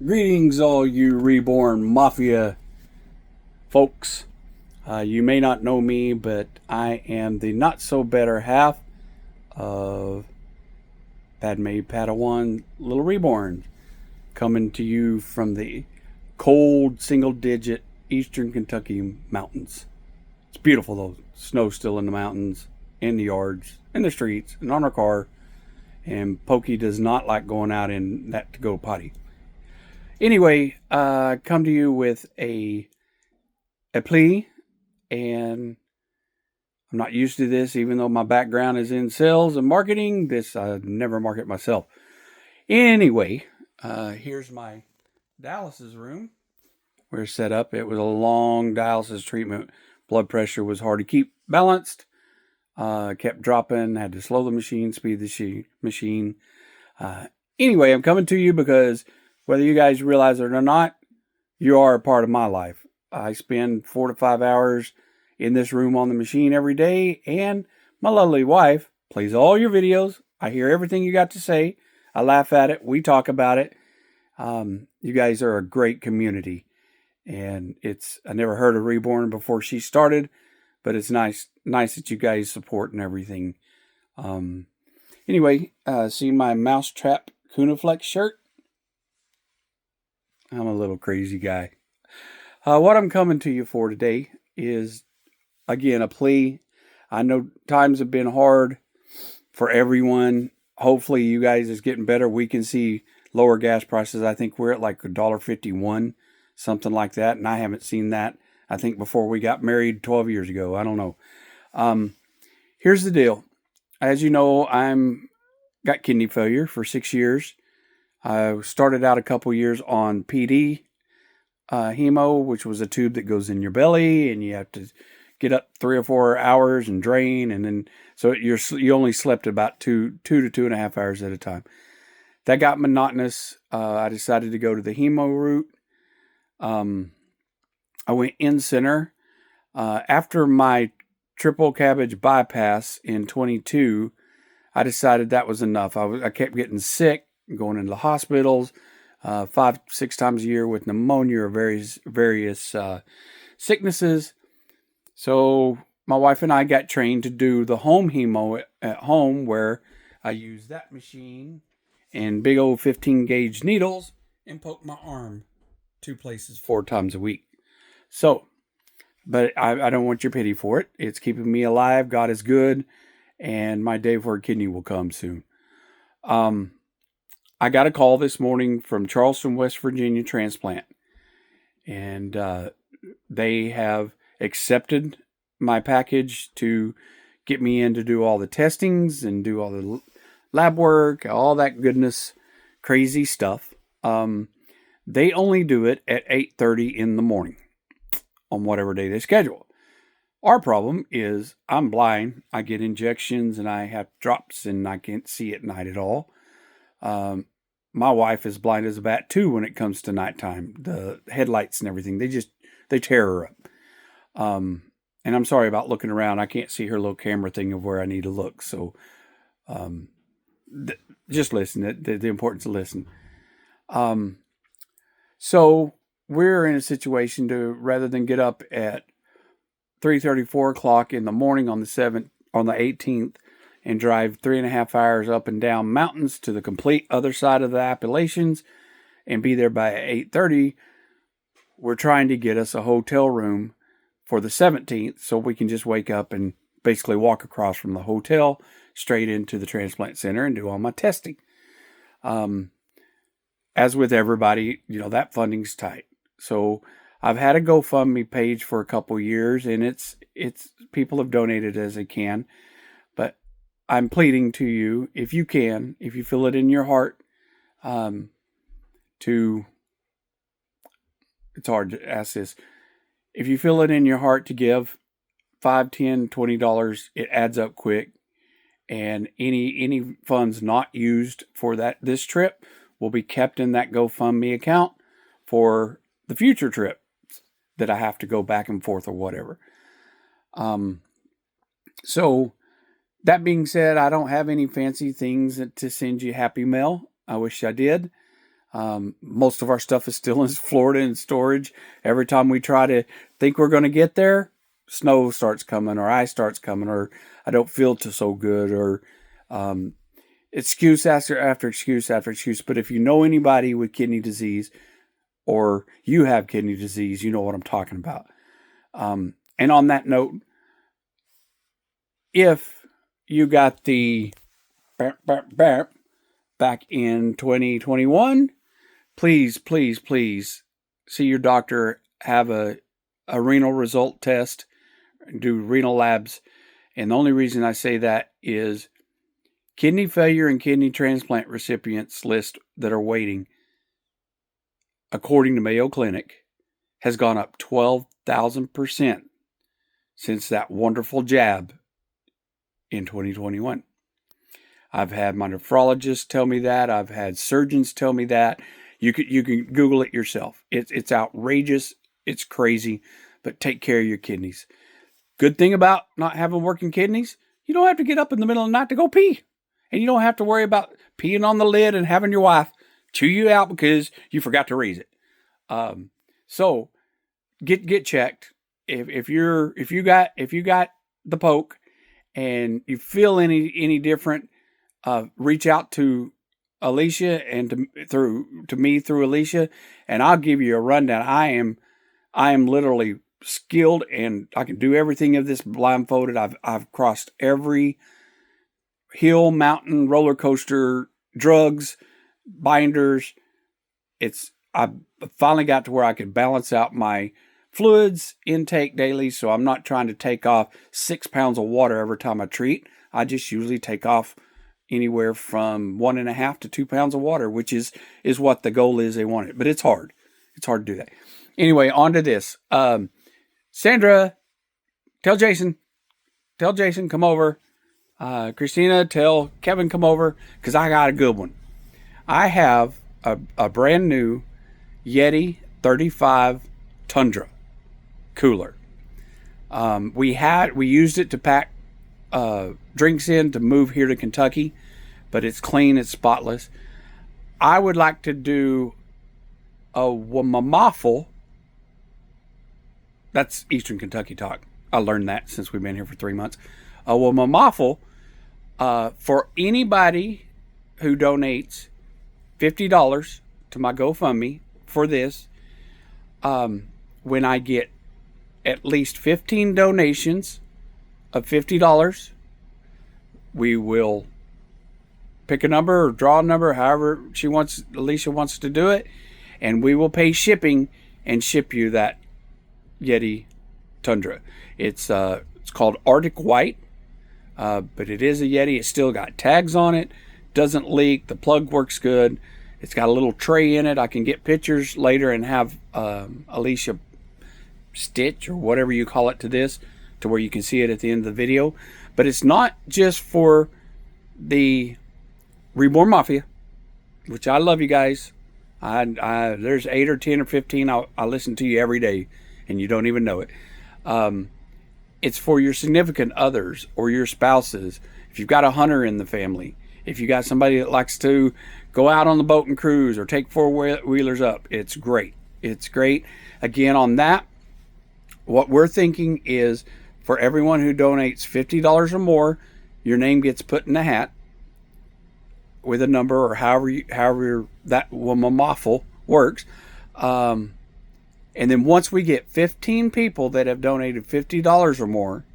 Greetings, all you reborn mafia folks. You may not know me, but I am the not so better half of Padme Padawan Little Reborn, coming to you from the cold single digit eastern Kentucky mountains. It's beautiful though. Snow still in the mountains, in the yards, in the streets, and on our car. And Pokey does not like going out in that to go potty. Anyway, come to you with a plea, and I'm not used to this, even though my background is in sales and marketing. This I never market myself. Anyway, here's my dialysis room. We're set up. It was a long dialysis treatment. Blood pressure was hard to keep balanced. Kept dropping. Had to slow the machine, speed the machine. Anyway, I'm coming to you because whether you guys realize it or not, you are a part of my life. I spend 4 to 5 hours in this room on the machine every day, and my lovely wife plays all your videos. I hear everything you got to say. I laugh at it. We talk about it. You guys are a great community, and I never heard of Reborn before she started, but it's nice that you guys support and everything. Anyway, see my Mousetrap Kunaflex shirt? I'm a little crazy guy. What I'm coming to you for today is, again, a plea. I know times have been hard for everyone. Hopefully, you guys is getting better. We can see lower gas prices. I think we're at like $1.51, something like that. And I haven't seen that, I think, before we got married 12 years ago. I don't know. Here's the deal. As you know, I'm got kidney failure for 6 years. I started out a couple years on PD, hemo, which was a tube that goes in your belly, and you have to get up 3 or 4 hours and drain, and then so you only slept about two to 2.5 hours at a time. That got monotonous. I decided to go to the hemo route. I went in center after my triple cabbage bypass in 22. I decided that was enough. I kept getting sick, going into the hospitals 5-6 times a year with pneumonia or various sicknesses. So my wife and I got trained to do the home hemo at home, where I use that machine and big old 15 gauge needles and poke my arm 2 places 4 times a week. So, but I don't want your pity for it. It's keeping me alive. God is good, and my day for a kidney will come soon. I got a call this morning from Charleston, West Virginia transplant, and they have accepted my package to get me in to do all the testings and do all the lab work, all that goodness, crazy stuff. They only do it at 8:30 in the morning on whatever day they schedule. Our problem is I'm blind. I get injections and I have drops and I can't see at night at all. My wife is blind as a bat too when it comes to nighttime. The headlights and everything, they tear her up. And I'm sorry about looking around. I can't see her little camera thing of where I need to look. So, just listen. The importance of listen. So we're in a situation to, rather than get up at 3:30, 4 o'clock in the morning on the 18th, and drive 3.5 hours up and down mountains to the complete other side of the Appalachians and be there by 8:30, we're trying to get us a hotel room for the 17th so we can just wake up and basically walk across from the hotel straight into the transplant center and do all my testing. As with everybody, that funding's tight. So I've had a GoFundMe page for a couple years, and it's people have donated as they can. But I'm pleading to you, if you can, if you feel it in your heart, it's hard to ask this. If you feel it in your heart to give $5, $10, $20, it adds up quick. And any funds not used for this trip will be kept in that GoFundMe account for the future trip that I have to go back and forth or whatever. So that being said, I don't have any fancy things to send you happy mail. I wish I did. Most of our stuff is still in Florida in storage. Every time we try to think we're going to get there, snow starts coming, or ice starts coming, or I don't feel so good, or excuse after excuse after excuse. But if you know anybody with kidney disease, or you have kidney disease, you know what I'm talking about. And on that note, if you got the back in 2021, please see your doctor, have a renal result test, do renal labs. And the only reason I say that is kidney failure and kidney transplant recipients list that are waiting, according to Mayo Clinic, has gone up 12,000% since that wonderful jab in 2021. I've had my nephrologist tell me that. I've had surgeons tell me that. You can Google it yourself. It's outrageous. It's crazy. But take care of your kidneys. Good thing about not having working kidneys, you don't have to get up in the middle of the night to go pee. And you don't have to worry about peeing on the lid and having your wife chew you out because you forgot to raise it. So get checked. If you got the poke and you feel any different, reach out to Alicia and to me through Alicia, and I'll give you a rundown. I am literally skilled, and I can do everything of this blindfolded. I've crossed every hill, mountain, roller coaster, drugs, binders. I finally got to where I could balance out my fluids intake daily, so I'm not trying to take off 6 pounds of water every time I treat. I just usually take off anywhere from 1.5 to 2 pounds of water, which is what the goal is. They want it, but it's hard. It's hard to do that. Anyway, on to this. Sandra, tell Jason, come over. Christina, tell Kevin, come over, because I got a good one. I have a brand new Yeti 35 Tundra cooler. We used it to pack drinks in to move here to Kentucky, but it's clean, it's spotless. I would like to do a Waffle. That's Eastern Kentucky talk. I learned that since we've been here for 3 months. A Waffle for anybody who donates $50 to my GoFundMe for this. When I get at least 15 donations of $50, we will pick a number or draw a number, however Alicia wants to do it, and we will pay shipping and ship you that Yeti Tundra. It's called Arctic White, but it is a Yeti. It's still got tags on it, doesn't leak, the plug works good. It's got a little tray in it. I can get pictures later and have Alicia stitch or whatever you call it to this, to where you can see it at the end of the video. But it's not just for the Reborn Mafia, which I love you guys. There's 8 or 10 or 15. I listen to you every day, and you don't even know it. It's for your significant others or your spouses. If you've got a hunter in the family, if you got somebody that likes to go out on the boat and cruise or take four-wheelers up, it's great. It's great. Again, on that, what we're thinking is for everyone who donates $50 or more, your name gets put in the hat with a number, or however that Waffle works. And then once we get 15 people that have donated $50 or more,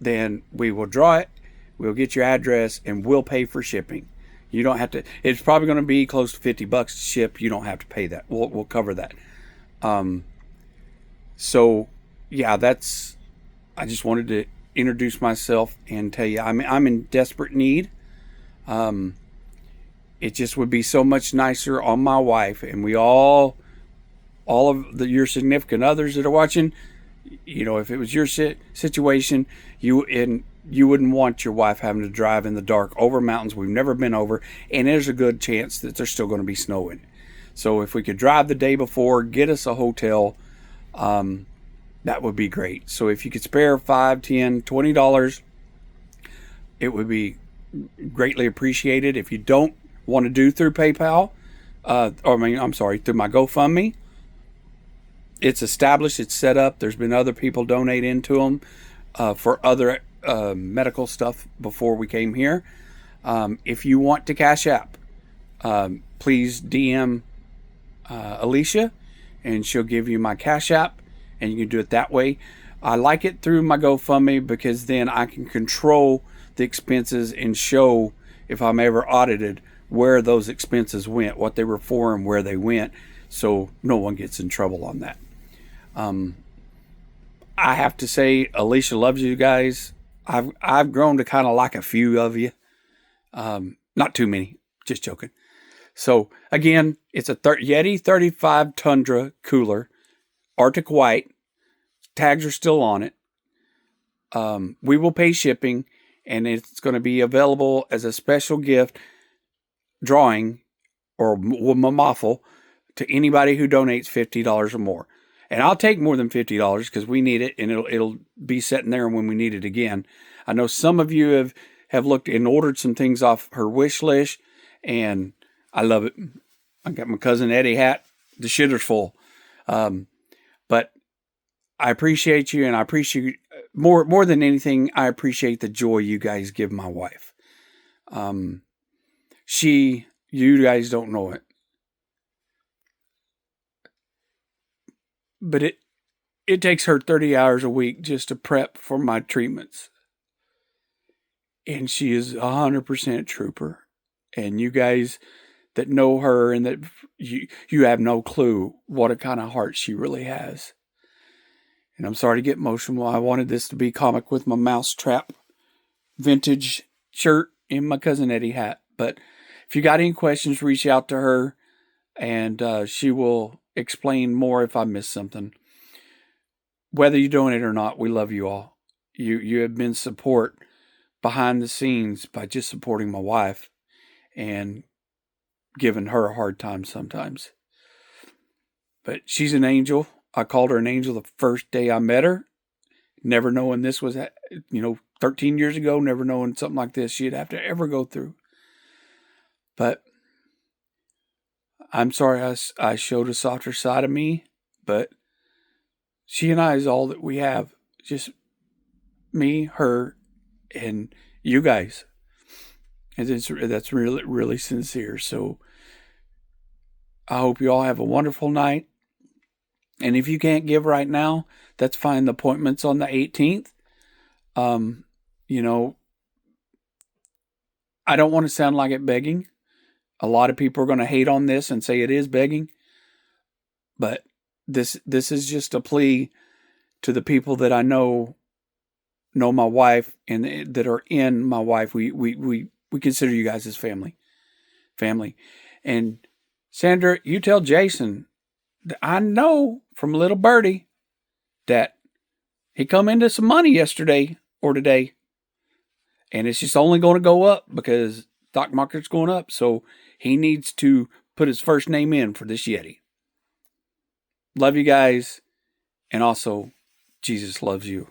then we will draw it. We'll get your address and we'll pay for shipping. You don't have to. It's probably going to be close to $50 to ship. You don't have to pay that. We'll cover that. So yeah, I just wanted to introduce myself and tell you I'm in desperate need. It just would be so much nicer on my wife, and we all of your significant others that are watching. You know, if it was your situation, you wouldn't want your wife having to drive in the dark over mountains we've never been over, and there's a good chance that there's still going to be snow in it. So if we could drive the day before, get us a hotel, that would be great. So if you could spare $5, $10, $20, it would be greatly appreciated. If you don't want to do through PayPal, through my GoFundMe. It's established, it's set up. There's been other people donate into them for other medical stuff before we came here. If you want to Cash App, please DM Alicia, and she'll give you my Cash App, and you can do it that way. I like it through my GoFundMe because then I can control the expenses and show, if I'm ever audited, where those expenses went, what they were for, and where they went, so no one gets in trouble on that. I have to say, Alicia loves you guys. I've grown to kind of like a few of you. Not too many, just joking. So again, it's a Yeti 35 Tundra cooler, Arctic White. Tags are still on it. We will pay shipping, and it's going to be available as a special gift drawing or Waffle to anybody who donates $50 or more. And I'll take more than $50 because we need it, and it'll be sitting there when we need it again. I know some of you have looked and ordered some things off her wish list, and I love it. I got my cousin Eddie hat. The shitter's full. But I appreciate you, and I appreciate more than anything, I appreciate the joy you guys give my wife. You guys don't know it, but it takes her 30 hours a week just to prep for my treatments. And she is 100% trooper. And you guys that know her and that you have no clue what a kind of heart she really has. And I'm sorry to get emotional. I wanted this to be comic with my mousetrap vintage shirt and my cousin Eddie hat. But if you got any questions, reach out to her, and she will explain more if I miss something. Whether you donate or not, we love you all. You have been support behind the scenes by just supporting my wife and giving her a hard time sometimes. But she's an angel. I called her an angel the first day I met her, never knowing this was, 13 years ago, never knowing something like this she'd have to ever go through. But I'm sorry I showed a softer side of me, but she and I is all that we have. Just me, her, and you guys. And that's really, really sincere. So I hope you all have a wonderful night. And if you can't give right now, that's fine. The appointment's on the 18th. I don't want to sound like it begging. A lot of people are going to hate on this and say it is begging. But this is just a plea to the people that I know my wife and that are in my wife. We consider you guys as family. And Sandra, you tell Jason that I know from little birdie that he come into some money yesterday or today, and it's just only going to go up because stock market's going up. So he needs to put his first name in for this Yeti. Love you guys. And also, Jesus loves you.